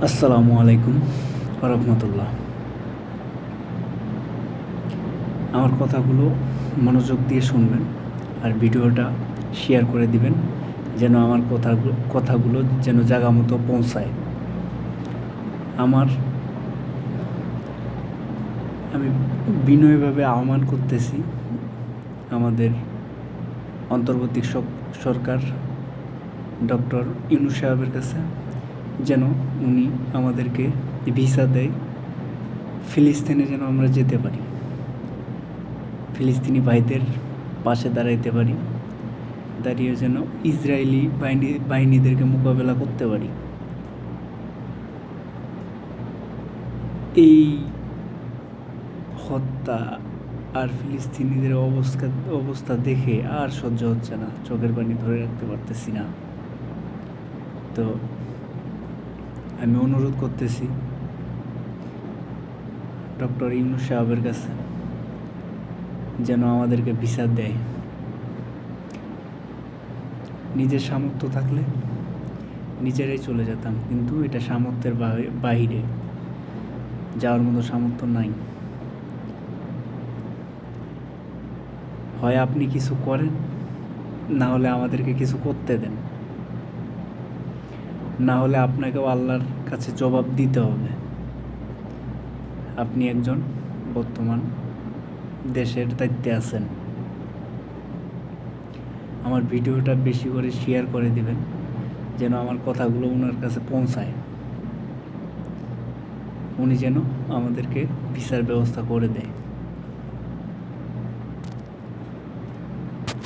আসসালামু আলাইকুম রহমতুল্লাহ। আমার কথাগুলো মনোযোগ দিয়ে শুনবেন আর ভিডিওটা শেয়ার করে দিবেন, যেন আমার কথাগুলো যেন জায়গা মতো পৌঁছায়। আমি বিনয়ভাবে আহ্বান করতেছি আমাদের অন্তর্বর্তী সরকার ডক্টর ইউনূস সাহেবের কাছে, যেন উনি আমাদেরকে ভিসা দেয়, ফিলিস্তিনে যেন আমরা যেতে পারি, ফিলিস্তিনি ভাইদের পাশে দাঁড়াইতে পারি, দাঁড়িয়ে যেন ইসরায়েলি বাহিনীদেরকে মোকাবেলা করতে পারি। এই হত্যা আর ফিলিস্তিনিদের অবস্থা দেখে আর সহ্য হচ্ছে না, চোখের পানি ধরে রাখতে পারতেছি না। তো আমি অনুরোধ করতেছি ডক্টর ইউনূস সাহেবের কাছে, যেন আমাদেরকে ভিসা দেয়। নিজের সামর্থ্য থাকলে নিজেরাই চলে যেতাম, কিন্তু এটা সামর্থ্যের বাহিরে যাওয়ার মতো সামর্থ্য নাই। হয় আপনি কিছু করেন, না হলে আমাদেরকে কিছু করতে দেন, না হলে আপনাকেও আল্লাহর কাছে জবাব দিতে হবে। আপনি একজন বর্তমান দেশের দায়িত্বে আছেন। আমার ভিডিওটা বেশি করে শেয়ার করে দিবেন, যেন আমার কথাগুলো ওনার কাছে পৌঁছায়, উনি যেন আমাদেরকে ভিসার ব্যবস্থা করে দেয়।